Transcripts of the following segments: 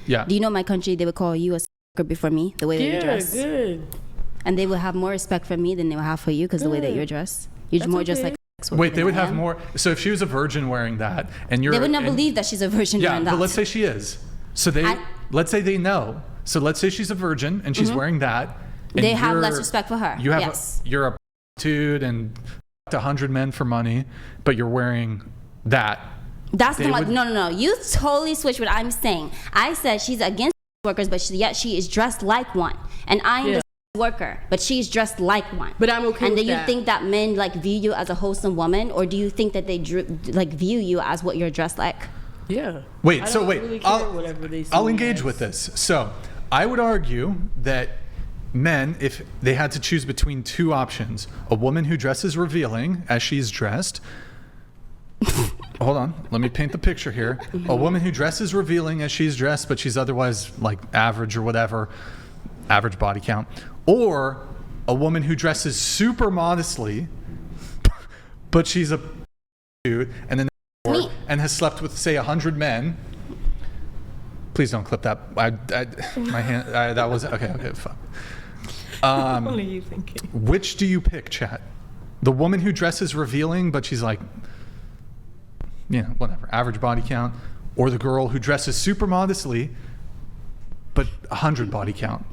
Yeah. Do you know in my country they would call you a worker before me, the way that you dress? Yeah, good. And they would have more respect for me than they would have for you because the way that you're dressed. You're more just like a sex worker. Wait, they than would I have am. more. So if she was a virgin wearing that, and you're, They would not believe that she's a virgin yeah, wearing that. but let's say she is. So let's say they know. So let's say she's a virgin and she's wearing that. And they have less respect for her. You have yes. You're a prostitute and 100 men for money, but you're wearing that. That's the one. No. You totally switched what I'm saying. I said she's against workers, but yet she is dressed like one. And I am the worker, but she's dressed like one. But I'm okay and with do you think that men like view you as a wholesome woman, or do you think that they like view you as what you're dressed like? Yeah. Wait, Really I'll engage with this. So I would argue that men, if they had to choose between two options, a woman who dresses revealing as she's dressed, hold on, let me paint the picture here. A woman who dresses revealing as she's dressed, but she's otherwise like average or whatever, average body count, or a woman who dresses super modestly, but she's a dude, and then and has slept with, say, 100 men. Please don't clip that. My hand. That was okay. Fuck. What are you thinking? Which do you pick, chat? The woman who dresses revealing, but she's like, whatever, average body count, or the girl who dresses super modestly, but 100 body count.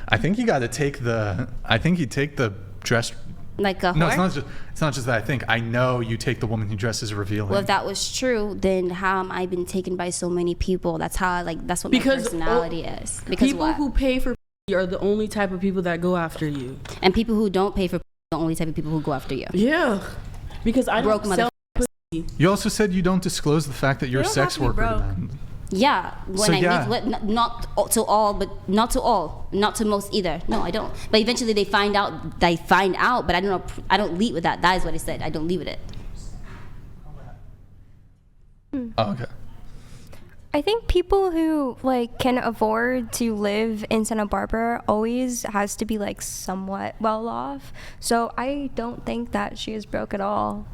I think you got to take the. I think you take the dress. Like a whore? No, it's not just that. I think I know you take the woman who dresses revealing. Well, if that was true, then how am I been taken by so many people? That's how that's what my personality is. Because people who pay for are the only type of people that go after you. And people who don't pay for the only type of people who go after you. Yeah. Because I don't sell pussy. You also said you don't disclose the fact that you're a sex worker. Then. Yeah, not to all, but not to all, not to most either. No, I don't. But eventually they find out. But I don't know. I don't lead with that. That is what I said. I don't lead with it. Oh, okay. I think people who can afford to live in Santa Barbara always has to be somewhat well off. So I don't think that she is broke at all.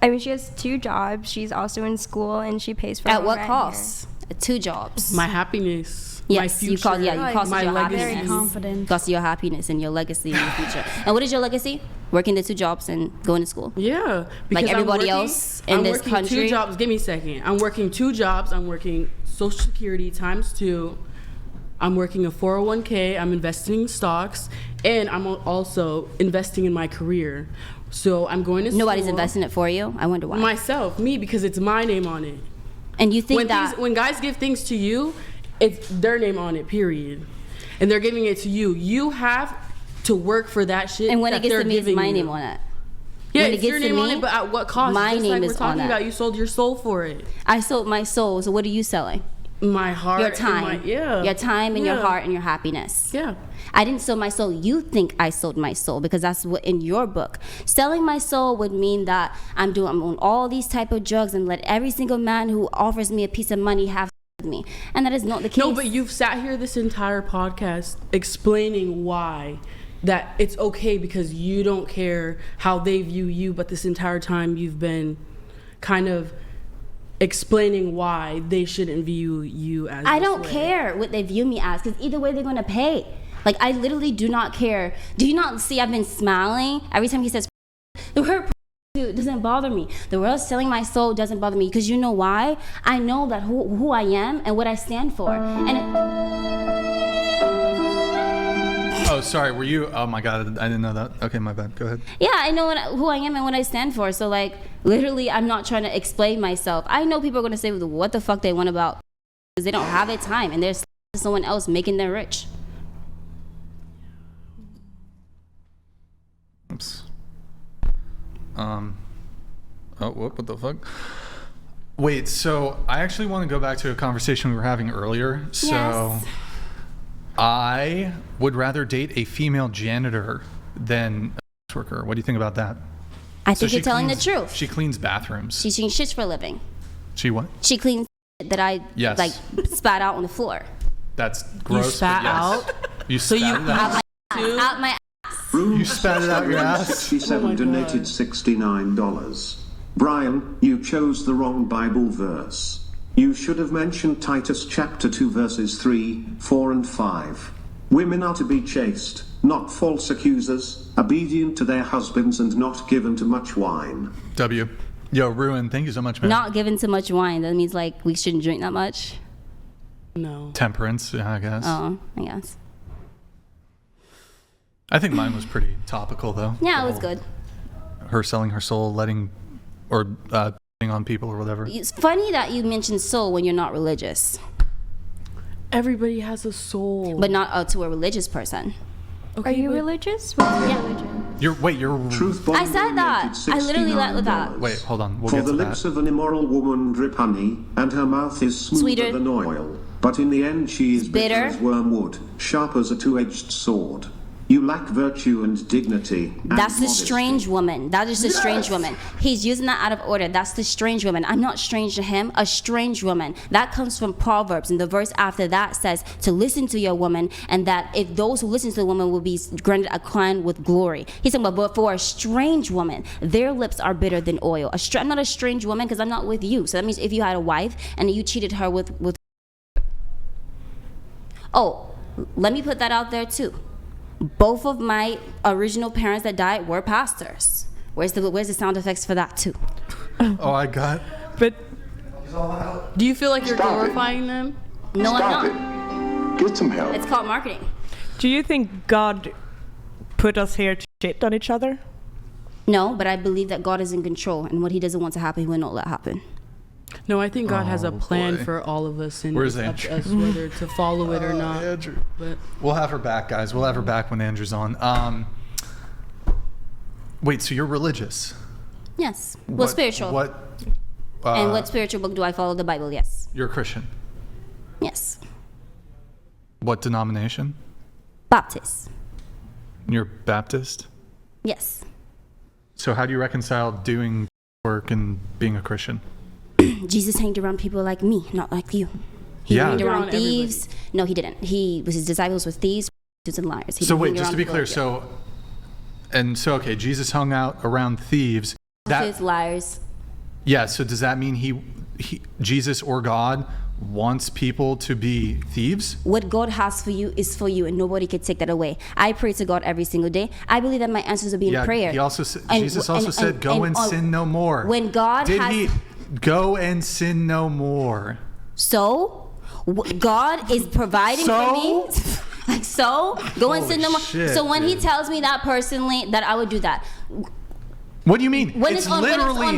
I mean, she has 2 jobs. She's also in school, and she pays for her At what rent cost? 2 jobs. My happiness. Yes, my future. you cost my your legacy. happiness. Confident. Cost your happiness and your legacy in the future. And what is your legacy? Working the 2 jobs and going to school. Yeah, like everybody else in this country. I'm working 2 jobs. Give me a second. I'm working 2 jobs. I'm working Social Security times 2. I'm working a 401k. I'm investing in stocks, and I'm also investing in my career. So I'm going to school. Nobody's investing it for you? I wonder why. Me, because it's my name on it. And you think when guys give things to you, it's their name on it, period. And they're giving it to you. You have to work for that shit. And when it gets to me, it's my name on it. Yeah, when it's your name on it, but at what cost? My name is on it. You sold your soul for it. I sold my soul. So what are you selling? My heart. Your time. Your time and your heart and your happiness. Yeah. I didn't sell my soul. You think I sold my soul because that's what in your book. Selling my soul would mean that I'm on all these type of drugs and let every single man who offers me a piece of money have with me. And that is not the case. No, but you've sat here this entire podcast explaining why that it's okay because you don't care how they view you, but this entire time you've been kind of explaining why they shouldn't view you as I don't care what they view me as because either way they're going to pay. I literally do not care. Do you not see I've been smiling every time he says the word doesn't bother me. The word selling my soul doesn't bother me because you know why? I know that who I am and what I stand for. Oh, sorry. Were you? Oh my God, I didn't know that. Okay, my bad. Go ahead. Yeah, I know who I am and what I stand for. So literally, I'm not trying to explain myself. I know people are going to say what the fuck they want about because they don't have their time and there's someone else making them rich. Oops. What the fuck? Wait, so I actually want to go back to a conversation we were having earlier. So yes. I would rather date a female janitor than a sex worker. What do you think about that? I think you're telling the truth. She cleans bathrooms. She cleans shits for a living. She what? She cleans that I spat out on the floor. That's gross. You spat out? You spat it out? Out my You spat it out your ass? 67 donated $69. Brian, you chose the wrong Bible verse. You should have mentioned Titus chapter 2 verses 3, 4 and 5. Women are to be chaste, not false accusers, obedient to their husbands and not given to much wine. W. Yo, Ruin, thank you so much, man. Not given too much wine. That means like we shouldn't drink that much. No. Temperance, yeah, I guess. Oh, I guess. I think mine was pretty topical, though. Yeah, The it was whole- good. Her selling her soul, letting, or on people or whatever. It's funny that you mentioned soul when you're not religious, Everybody has a soul. but not to a religious person. Are you but- religious? What's your Yeah. religion? You're. Truth I said that. donated I literally let with that. $69. Wait, hold on. We'll For get the to lips that. of an immoral woman drip honey, and her mouth is smoother Sweeter. than oil. But in the end she is bitter Bitter. as wormwood, sharp as a two-edged sword. You lack virtue and dignity. And That's the modesty. strange woman. That is the strange woman. He's using that out of order. That's the strange woman. I'm not strange to him. A strange woman. That comes from Proverbs. And the verse after that says to listen to your woman, and that if those who listen to the woman will be granted a crown with glory. He's talking about, but for a strange woman, their lips are bitter than oil. I'm not a strange woman because I'm not with you. So that means if you had a wife and you cheated her with. Oh, let me put that out there too. Both of my original parents that died were pastors. Where's the sound effects for that too? Oh, I got. But Do you feel like you're Stop it. glorifying them? No, Stop I'm not. it. Get some help. It's called marketing. do you think God put us here to shit on each other? No, but I believe that God is in control, and what He doesn't want to happen, He will not let happen. No, I think God has a Oh, plan boy. for all of us, and Where's it's up to Andrew? us whether to follow it or not. Andrew. But We'll have her back, guys. We'll have her back when Andrew's on. Wait, so you're religious? Yes. Well, spiritual. What? And what spiritual book do I follow? The Bible. Yes. You're a Christian. Yes. What denomination? Baptist. You're Baptist. Yes. So how do you reconcile doing work and being a Christian? Jesus hanged around people like me, not like you. He Yeah. hanged around Around thieves. No, he didn't. His disciples were thieves, prostitutes, and liars. He So didn't wait, hang just to around be people clear, like so okay, Jesus hung out around thieves. prostitutes, liars. Yeah, so does that mean he Jesus or God wants people to be thieves? What God has for you is for you, and nobody can take that away. I pray to God every single day. I believe that my answers will be in Yeah, prayer. he also Jesus also said, "Go and sin no more." When God Did has, he go and sin no more? so God is providing for me. Like so, go and sin no more. shit, So when He dude. tells me that personally, that I would do that. What do you mean? When it's on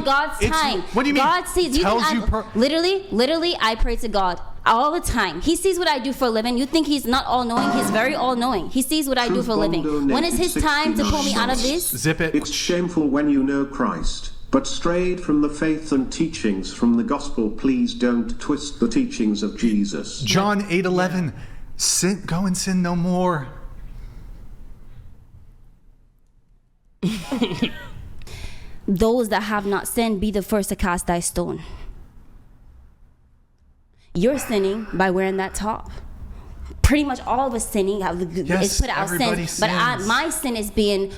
God's time. What do you mean? God sees. Tells you Literally, I pray to God all the time. He sees what I do for a living. You think He's not all knowing? He's very all knowing. He sees what I do for a living. When is His time to pull me out of this? Zip it. It's shameful when you know Christ, but strayed from the faith and teachings from the gospel. Please don't twist the teachings of Jesus. John 8:11. Sin, go and sin no more. Those that have not sinned, be the first to cast thy stone. You're sinning by wearing that top. Pretty much all of us sinning Yes, is put out everybody sin, but sins. my sin is being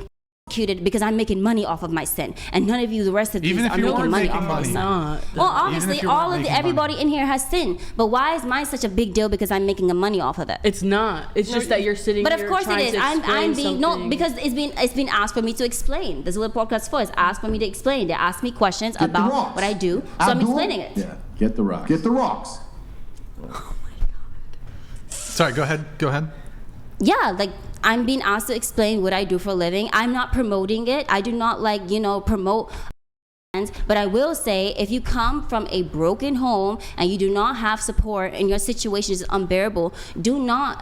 prosecuted because I'm making money off of my sin, and none of you, the rest of Even these, if are you making weren't money making off of money. this. not. Well, Even obviously, if you all weren't of making everybody money. in here has sinned, but why is mine such a big deal? Because I'm making a money off of it. It's not. It's just that you're sitting But here of course it trying is. to I'm explain being something. because it's been asked for me to explain. This is what podcast for. It's asked for me to explain. They ask me questions Get the about rocks. what I do, so I'm Abdul? explaining it. Yeah, get the rocks. Get the rocks. Sorry, go ahead. Go ahead. Yeah, like I'm being asked to explain what I do for a living. I'm not promoting it. I do not promote. But I will say, if you come from a broken home and you do not have support and your situation is unbearable,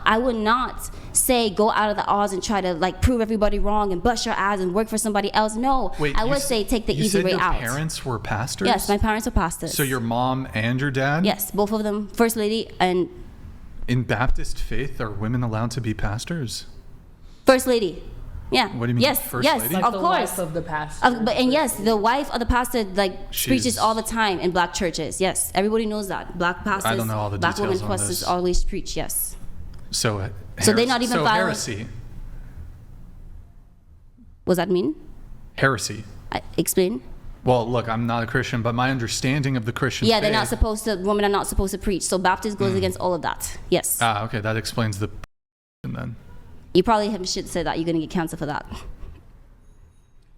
I would not say go out of the odds and try to prove everybody wrong and bust your ass and work for somebody else. No, Wait, I you would s- say take the you easy said way your out. parents were pastors? Yes, my parents are pastors. So your mom and your dad? Yes, both of them, First Lady and In Baptist faith, are women allowed to be pastors? First Lady. Yeah. What do you mean, Yes, First yes, Lady? Like of the course. wife of the pastor. Yes, the wife of the pastor preaches She's- all the time in black churches. Yes, everybody knows that. Black pastors, don't know all the black women details on pastors this. always preach. Yes. So they're not even so following- heresy. What does that mean? Heresy. Explain. Well, look, I'm not a Christian, but my understanding of the Christian Yeah, they're faith, not supposed to. Women are not supposed to preach. So Baptist goes against all of that. Yes. okay, that explains the then. You probably should say that. You're gonna get canceled for that.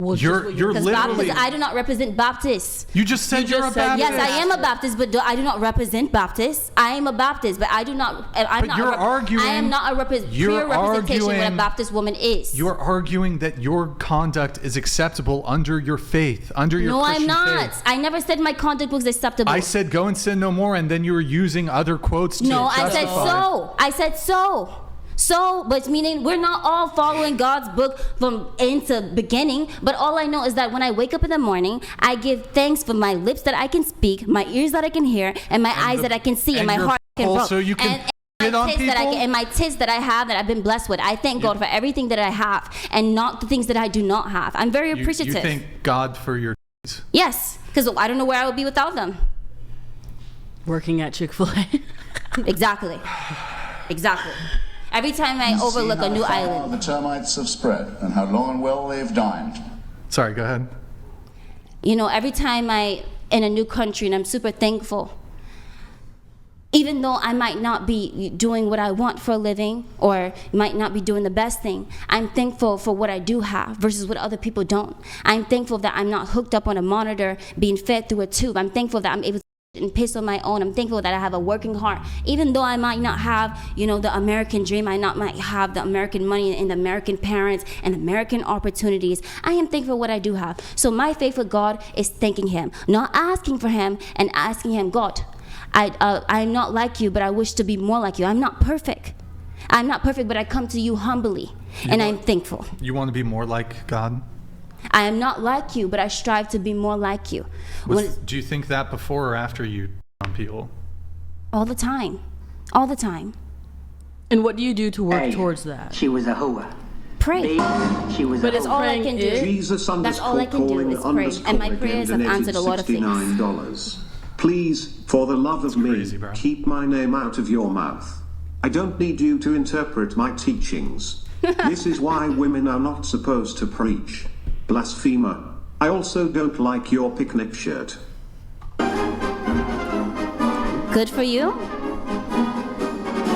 Well, it's You're just what Because literally. Baptist, I do not represent Baptists. You just said You you're just a said Baptist. Yes, I am a Baptist, but I do not represent Baptists. I am a Baptist, but I do not. I'm But not. you're arguing- I am not a you're clear representation of what a arguing- Baptist woman is. You're arguing that your conduct is acceptable under your faith, under your No, I'm Christian not. faith. I never said my conduct was acceptable. I said go and sin no more, and then you were using other quotes to No, I said justify. so. I said so. So, but meaning we're not all following God's book from end to beginning. But all I know is that when I wake up in the morning, I give thanks for my lips that I can speak, my ears that I can hear, and my eyes that I can see, and my your heart that I can pulse, feel. so you can and hit on people? and my tits that I have that I've been blessed with. I thank God for everything that I have, and not the things that I do not have. I'm very appreciative. You thank God for your. Yes, because I don't know where I would be without them. working at Chick-fil-A. Exactly. Exactly. Every time I overlook a new island. The termites have spread and how long and well they've dined. Sorry, go ahead. You know, every time I in a new country, and I'm super thankful. Even though I might not be doing what I want for a living, or might not be doing the best thing, I'm thankful for what I do have versus what other people don't. I'm thankful that I'm not hooked up on a monitor being fed through a tube. I'm thankful that I'm able to and piss on my own. I'm thankful that I have a working heart. Even though I might not have, the American dream, I might have the American money and the American parents and American opportunities, I am thankful for what I do have. So my faith with God is thanking Him, not asking for Him and asking Him, God, I'm not like you, but I wish to be more like you. I'm not perfect. I'm not perfect, but I come to you humbly, and I'm thankful. You want to be more like God? I am not like you, but I strive to be more like you. Do you think that before or after you on people? All the time. All the time. And what do you do to work Hey, towards that? She was a hooah. Pray. She was But a it's hooah. All I Praying can do. is- Jesus That's all I can do calling is pray. And my prayers have answered a lot of things. $69. Please, for the love of me, crazy, bro. keep my name out of your mouth. I don't need you to interpret my teachings. This is why women are not supposed to preach. Blasphemer. I also don't like your picnic shirt. Good for you.